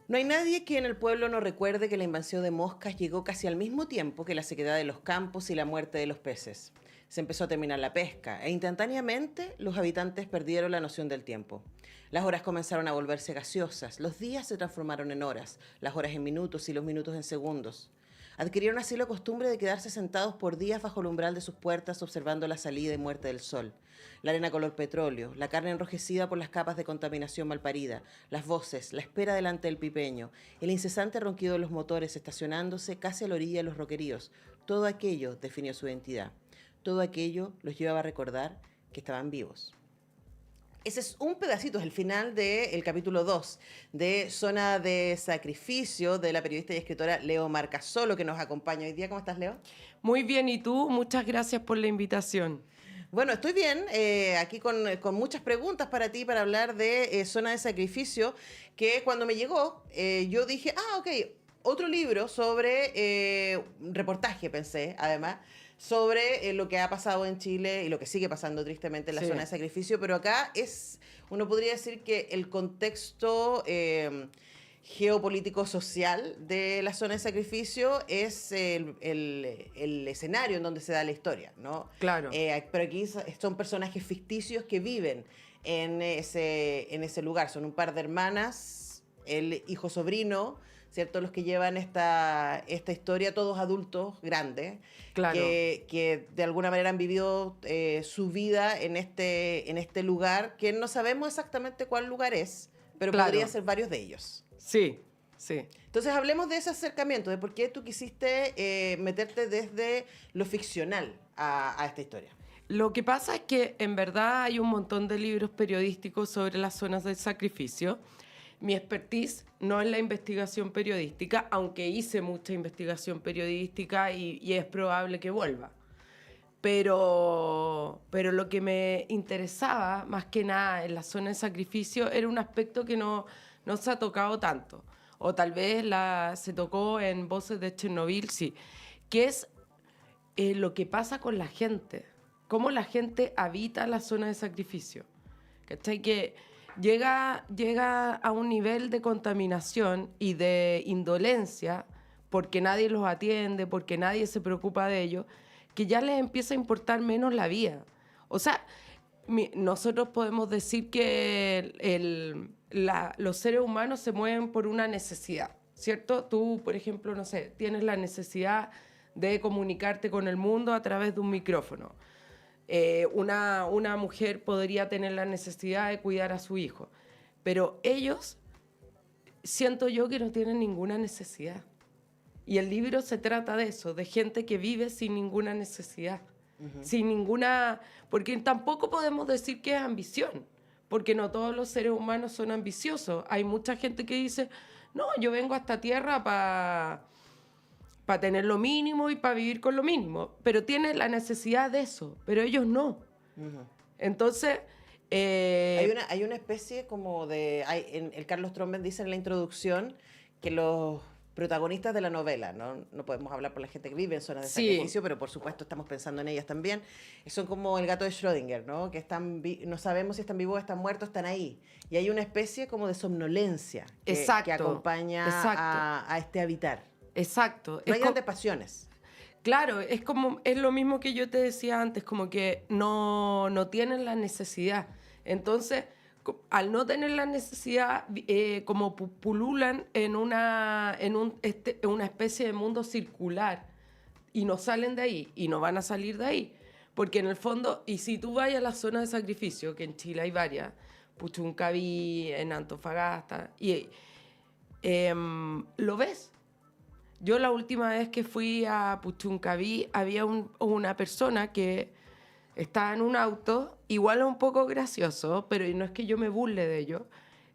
No hay nadie que en el pueblo no recuerde que la invasión de moscas llegó casi al mismo tiempo que la sequedad de los campos y la muerte de los peces. Se empezó a terminar la pesca e instantáneamente los habitantes perdieron la noción del tiempo. Las horas comenzaron a volverse gaseosas, los días se transformaron en horas, las horas en minutos y los minutos en segundos. Adquirieron así la costumbre de quedarse sentados por días bajo el umbral de sus puertas observando la salida y muerte del sol. La arena color petróleo, la carne enrojecida por las capas de contaminación malparida, las voces, la espera delante del pipeño, el incesante ronquido de los motores estacionándose casi a la orilla de los roqueríos. Todo aquello definió su identidad. Todo aquello los llevaba a recordar que estaban vivos. Ese es un pedacito, es el final del capítulo 2 de Zona de Sacrificio de la periodista y escritora Leo Marcasolo, que nos acompaña hoy día. ¿Cómo estás, Leo? Muy bien, ¿y tú? Muchas gracias por la invitación. Bueno, estoy bien, aquí con muchas preguntas para ti para hablar de Zona de Sacrificio, que cuando me llegó yo dije, ok, otro libro sobre reportaje, pensé, además, sobre lo que ha pasado en Chile y lo que sigue pasando tristemente en la Sí. zona de sacrificio, pero acá uno podría decir que el contexto geopolítico-social de la zona de sacrificio es el escenario en donde se da la historia, ¿no? Claro. Pero aquí son personajes ficticios que viven en ese lugar. Son un par de hermanas, el hijo sobrino, ¿cierto? Los que llevan esta historia, todos adultos grandes, Claro. que de alguna manera han vivido su vida en este lugar, que no sabemos exactamente cuál lugar es, pero Claro. podría ser varios de ellos. Sí, sí. Entonces hablemos de ese acercamiento, de por qué tú quisiste meterte desde lo ficcional a esta historia. Lo que pasa es que en verdad hay un montón de libros periodísticos sobre las zonas del sacrificio. Mi expertise no es la investigación periodística, aunque hice mucha investigación periodística y es probable que vuelva. Pero lo que me interesaba, más que nada, en la zona de sacrificio, era un aspecto que no se ha tocado tanto. O tal vez se tocó en Voces de Chernobyl, sí. Que es lo que pasa con la gente. Cómo la gente habita la zona de sacrificio. ¿Cachai? Que llega a un nivel de contaminación y de indolencia porque nadie los atiende, porque nadie se preocupa de ellos, que ya les empieza a importar menos la vida. O sea, nosotros podemos decir que los seres humanos se mueven por una necesidad, ¿cierto? Tú, por ejemplo, no sé, tienes la necesidad de comunicarte con el mundo a través de un micrófono. Una mujer podría tener la necesidad de cuidar a su hijo, pero ellos, siento yo que no tienen ninguna necesidad. Y el libro se trata de eso, de gente que vive sin ninguna necesidad, sin ninguna... Porque tampoco podemos decir que es ambición, porque no todos los seres humanos son ambiciosos. Hay mucha gente que dice, no, yo vengo a esta tierra para tener lo mínimo y para vivir con lo mínimo, pero tienen la necesidad de eso, pero ellos no. Entonces... Hay una especie como de... el Carlos Tromben dice en la introducción que los protagonistas de la novela, no podemos hablar por la gente que vive en zonas de sacrificio, pero por supuesto estamos pensando en ellas también, son como el gato de Schrödinger, ¿no? Que no sabemos si están vivos, están muertos, están ahí. Y hay una especie como de somnolencia que acompaña a este habitar. Exacto. No hay grandes pasiones. Claro, es lo mismo que yo te decía antes, como que no tienen la necesidad. Entonces, al no tener la necesidad, como pululan en una especie de mundo circular y no salen de ahí y no van a salir de ahí. Porque en el fondo, y si tú vas a la zona de sacrificio, que en Chile hay varias, Puchuncaví, en Antofagasta, y lo ves. Yo la última vez que fui a Puchuncaví había una persona que estaba en un auto, igual es un poco gracioso, pero no es que yo me burle de ello,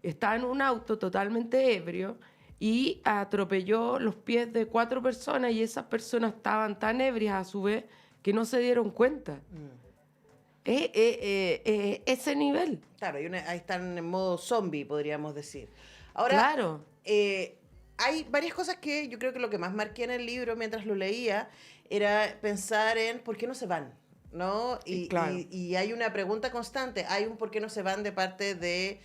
estaba en un auto totalmente ebrio y atropelló los pies de 4 personas y esas personas estaban tan ebrias a su vez que no se dieron cuenta. Ese nivel. Claro, ahí están en modo zombie, podríamos decir. Ahora, claro. Hay varias cosas que yo creo que lo que más marqué en el libro mientras lo leía era pensar en por qué no se van. ¿no? Claro. Y hay una pregunta constante, hay un por qué no se van de parte de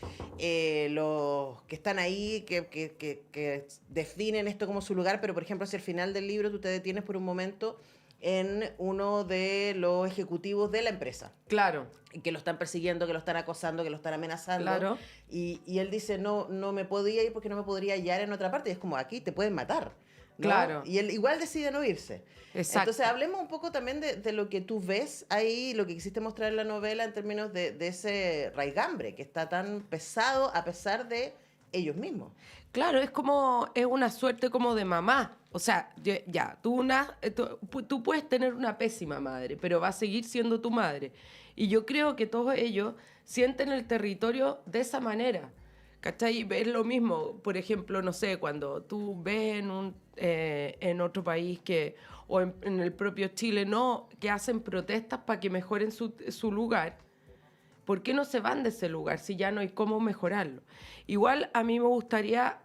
los que están ahí, que definen esto como su lugar, pero por ejemplo, hacia el final del libro tú te detienes por un momento en uno de los ejecutivos de la empresa, Claro, que lo están persiguiendo, que lo están acosando, que lo están amenazando, claro, y él dice, no, no me podía ir porque no me podría hallar en otra parte, y es como, aquí te pueden matar, ¿no? claro. Y él igual decide no irse. Exacto. Entonces, hablemos un poco también de lo que tú ves ahí, lo que quisiste mostrar en la novela en términos de ese raigambre que está tan pesado a pesar de ellos mismos. Claro, es una suerte como de mamá. O sea, ya, tú puedes tener una pésima madre, pero va a seguir siendo tu madre. Y yo creo que todos ellos sienten el territorio de esa manera. ¿Cachai? Es lo mismo, por ejemplo, no sé, cuando tú ves en otro país o en el propio Chile, no, que hacen protestas para que mejoren su lugar. ¿Por qué no se van de ese lugar si ya no hay cómo mejorarlo? Igual a mí me gustaría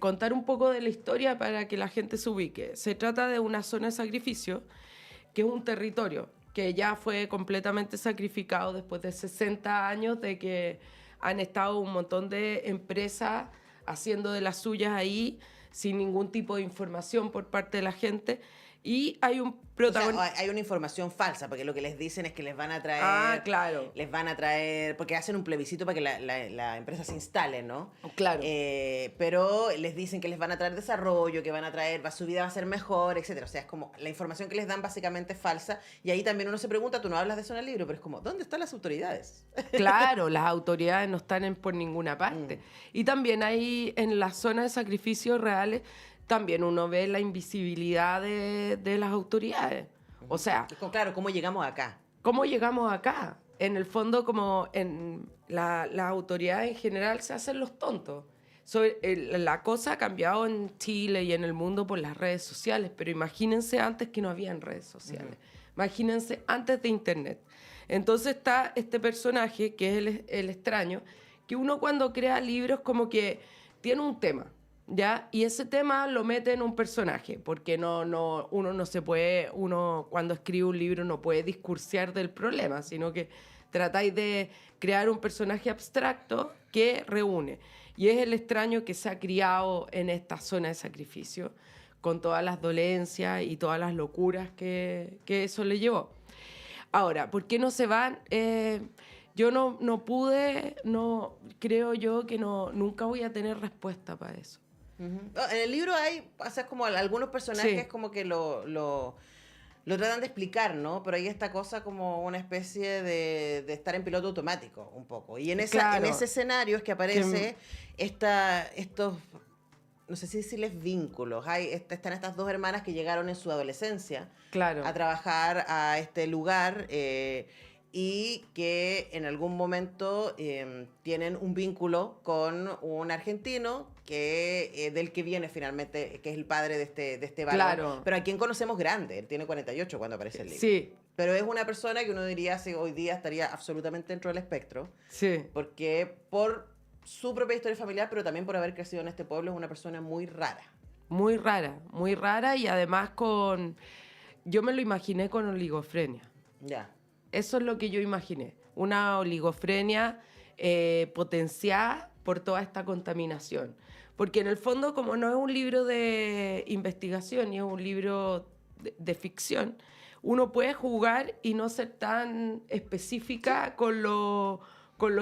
contar un poco de la historia para que la gente se ubique. Se trata de una zona de sacrificio, que es un territorio que ya fue completamente sacrificado después de 60 años de que han estado un montón de empresas haciendo de las suyas ahí sin ningún tipo de información por parte de la gente. Y hay un O sea, protagonista... hay una información falsa, porque lo que les dicen es que Ah, claro, porque hacen un plebiscito para que la empresa se instale, ¿no? claro. Pero les dicen que les van a traer desarrollo, que van a traer, su vida va a ser mejor, etcétera. O sea, es como la información que les dan básicamente es falsa. Y ahí también uno se pregunta, tú no hablas de eso en el libro, pero es como, ¿dónde están las autoridades? Claro, las autoridades no están por ninguna parte. Y también hay en las zonas de sacrificios reales, también uno ve la invisibilidad de las autoridades. O sea, Es como, claro, ¿cómo llegamos acá? ¿cómo llegamos acá? En el fondo, como las autoridades en general se hacen los tontos. La cosa ha cambiado en Chile y en el mundo por las redes sociales, pero imagínense antes que no habían redes sociales. Imagínense antes de Internet. Entonces está este personaje, que es el extraño, que uno cuando crea libros como que tiene un tema, ¿ya? Y ese tema lo mete en un personaje, porque uno no se puede, uno cuando escribe un libro no puede discursiar del problema, sino que tratáis de crear un personaje abstracto que reúne. Y es el extraño que se ha criado en esta zona de sacrificio, con todas las dolencias y todas las locuras que eso le llevó. Ahora, ¿por qué no se van? Yo no pude, creo yo que nunca voy a tener respuesta para eso. En el libro hay, o sea, como algunos personajes Sí. como que lo tratan de explicar, ¿no? Pero hay esta cosa como una especie de estar en piloto automático, un poco. Y en Claro, ese escenario es que aparece estos, no sé si decirles vínculos. Están estas dos hermanas que llegaron en su adolescencia claro, a trabajar a este lugar y que en algún momento tienen un vínculo con un argentino del que viene finalmente, que es el padre de este varón, claro. pero a quien conocemos grande, él tiene 48 cuando aparece el libro. Sí, Pero es una persona que uno diría, si hoy día estaría absolutamente dentro del espectro, sí. porque por su propia historia familiar, pero también por haber crecido en este pueblo, es una persona muy rara. Muy rara y además yo me lo imaginé con oligofrenia. Ya. Eso es lo que yo imaginé. Una oligofrenia potenciada por toda esta contaminación. Porque en el fondo, como no es un libro de investigación y es un libro de ficción, uno puede jugar y no ser tan específica con lo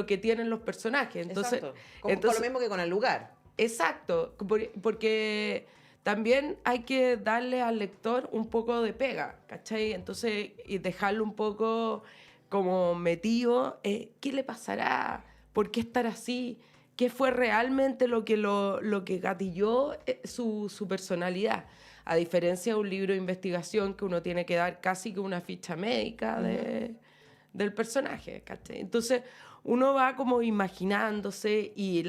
que tienen los personajes. Entonces, Exacto. Con lo mismo que con el lugar. exacto, porque también hay que darle al lector un poco de pega, ¿cachai? Entonces, y dejarlo un poco como metido, ¿qué le pasará? ¿Por qué estar así? ¿Qué fue realmente lo que gatilló su personalidad? A diferencia de un libro de investigación que uno tiene que dar casi que una ficha médica del personaje, ¿cachai? Entonces, uno va como imaginándose y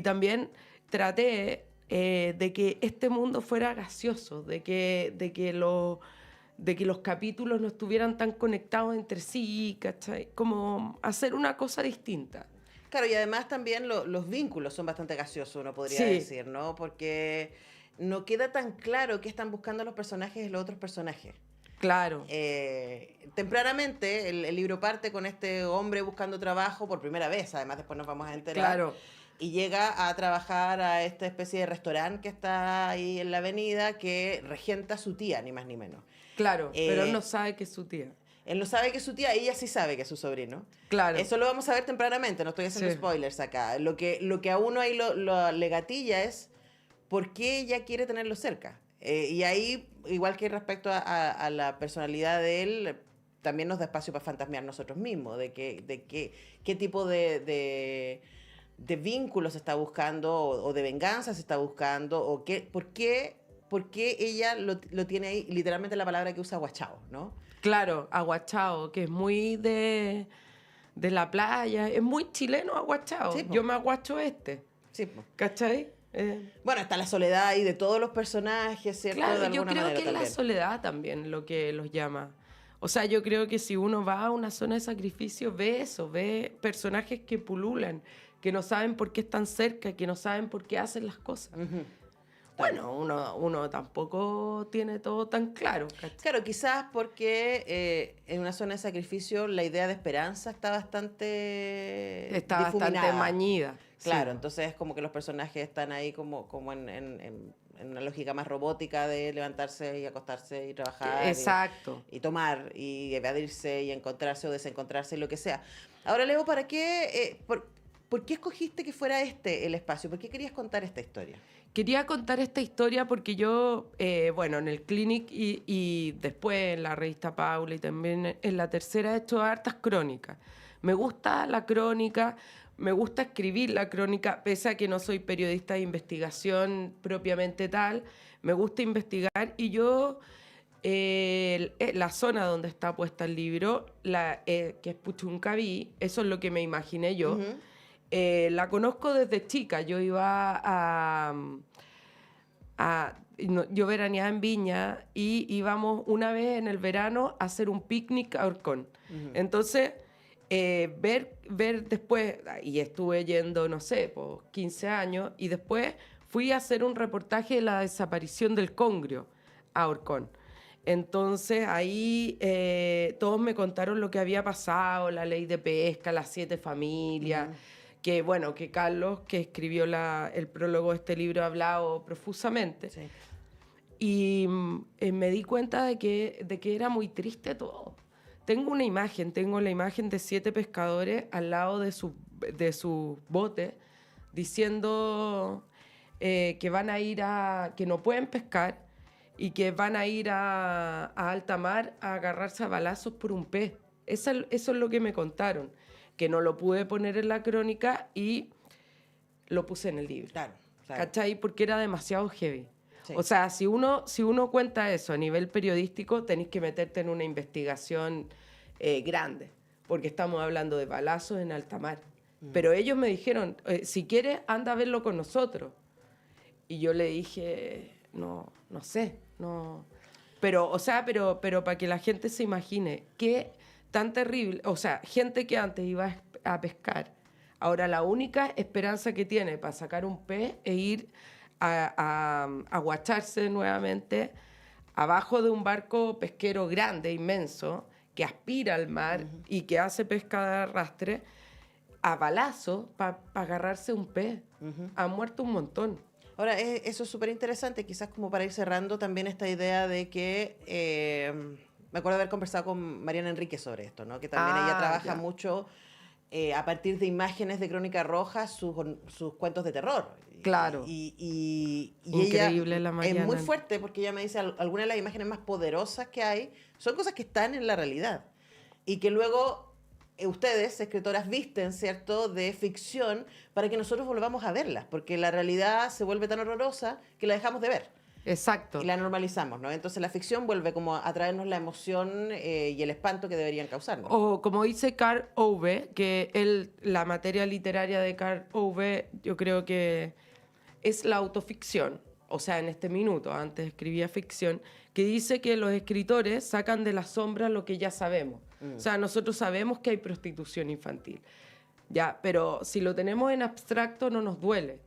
también traté de que este mundo fuera gaseoso, de que los capítulos no estuvieran tan conectados entre sí, ¿cachai? Como hacer una cosa distinta. Claro, y además también los vínculos son bastante gaseosos, uno podría Sí. decir, ¿no? Porque no queda tan claro qué están buscando los personajes y los otros personajes. Claro, Tempranamente el libro parte con este hombre buscando trabajo por primera vez, además después nos vamos a enterar. claro, Y llega a trabajar a esta especie de restaurante que está ahí en la avenida que regenta su tía, ni más ni menos. claro. Pero él no Eh, sabe que es su tía. Él no sabe que es su tía, ella sí sabe que es su sobrino. Claro, Eso lo vamos a ver tempranamente, no estoy haciendo sí, spoilers acá. Lo que a uno ahí le gatilla es por qué ella quiere tenerlo cerca. Y ahí, igual que respecto a la personalidad de él, también nos da espacio para fantasmear nosotros mismos, qué tipo de vínculos se está buscando o de venganza se está buscando, o por qué ella lo tiene ahí, literalmente la palabra que usa guachao, ¿no? claro, aguachao, que es muy de la playa, es muy chileno aguachao. Sí, po. Yo me aguacho Sí, po. ¿cachai? Bueno, está la soledad ahí de todos los personajes, ¿cierto? Claro, De yo alguna creo manera que es la también. soledad también lo que los llama. O sea, yo creo que si uno va a una zona de sacrificio, ve eso, ve personajes que pululan, que no saben por qué están cerca, que no saben por qué hacen las cosas. Ujú. Bueno, uno tampoco tiene todo tan claro, ¿cachai? Claro, quizás porque en una zona de sacrificio la idea de esperanza está bastante Está bastante difuminada. mañida. Claro, Sí. entonces es como que los personajes están ahí como en una lógica más robótica de levantarse y acostarse y trabajar Exacto. y tomar y evadirse y encontrarse o desencontrarse y lo que sea. Ahora, Leo, ¿para qué, por qué escogiste que fuera este el espacio? ¿Por qué querías contar esta historia? Quería contar esta historia porque yo, bueno, en el Clinic y después en la revista Paula y también en la tercera he hecho hartas crónicas. Me gusta la crónica, me gusta escribir la crónica, pese a que no soy periodista de investigación propiamente tal, me gusta investigar y yo, la zona donde está puesta el libro, que es Puchuncaví, eso es lo que me imaginé yo. Ujú. La conozco desde chica. Yo iba yo veraneaba en Viña y íbamos una vez en el verano a hacer un picnic a Orcón. Entonces, ver después, y estuve yendo, no sé, por 15 años, y después fui a hacer un reportaje de la desaparición del congrio a Orcón. Entonces ahí todos me contaron lo que había pasado, la ley de pesca, las 7 familias, que bueno, que Carlos, que escribió el prólogo de este libro, ha hablado profusamente. Sí. Y me di cuenta de que era muy triste todo. Tengo la imagen de 7 pescadores al lado de su bote diciendo que van a ir que no pueden pescar y que van a ir a alta mar a agarrarse a balazos por un pez. Eso es lo que me contaron, que no lo pude poner en la crónica y lo puse en el libro. Claro, claro. ¿Cachai? Porque era demasiado heavy. Sí. O sea, si uno cuenta eso a nivel periodístico, tenéis que meterte en una investigación grande, porque estamos hablando de balazos en alta mar. Pero ellos me dijeron, si quieres, anda a verlo con nosotros. Y yo le dije, no sé, no. Pero, o sea, pero para que la gente se imagine qué tan terrible, o sea, gente que antes iba a pescar, ahora la única esperanza que tiene para sacar un pez es ir a aguacharse nuevamente abajo de un barco pesquero grande, inmenso, que aspira al mar y que hace pesca de arrastre, a balazo para agarrarse un pez. Han muerto un montón. Ahora, eso es súper interesante, quizás como para ir cerrando también esta idea de que me acuerdo de haber conversado con Mariana Enríquez sobre esto, ¿no? Que también ella trabaja ya. mucho a partir de imágenes de Crónica Roja, sus cuentos de terror. Claro. Y Increíble ella la es Mariana. muy fuerte porque ella me dice algunas de las imágenes más poderosas que hay son cosas que están en la realidad y que luego ustedes, escritoras, visten, ¿cierto?, de ficción para que nosotros volvamos a verlas, porque la realidad se vuelve tan horrorosa que la dejamos de ver. Exacto. Y la normalizamos, ¿no? Entonces la ficción vuelve como a traernos la emoción y el espanto que deberían causarnos. O como dice Karl Ove, que la materia literaria de Karl Ove, yo creo que es la autoficción. O sea, en este minuto, antes escribía ficción, que dice que los escritores sacan de la sombra lo que ya sabemos. O sea, nosotros sabemos que hay prostitución infantil. Ya, pero si lo tenemos en abstracto no nos duele.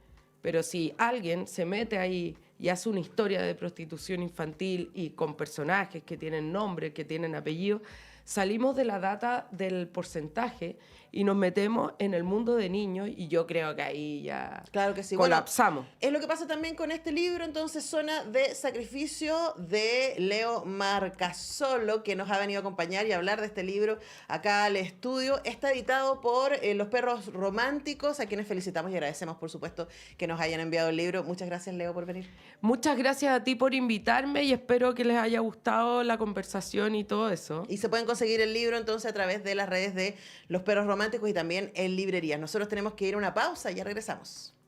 Pero si alguien se mete ahí y hace una historia de prostitución infantil y con personajes que tienen nombre, que tienen apellido, salimos de la data del porcentaje y nos metemos en el mundo de niños y yo creo que ahí ya Claro que sí. colapsamos. Bueno, es lo que pasa también con este libro, entonces, Zona de Sacrificio, de Leo Marcasolo, que nos ha venido a acompañar y a hablar de este libro acá al estudio. Está editado por Los Perros Románticos, a quienes felicitamos y agradecemos, por supuesto, que nos hayan enviado el libro. Muchas gracias, Leo, por venir. Muchas gracias a ti por invitarme y espero que les haya gustado la conversación y todo eso. Y se pueden conseguir el libro entonces a través de las redes de Los Perros Románticos y también en librerías. Nosotros tenemos que ir a una pausa y ya regresamos.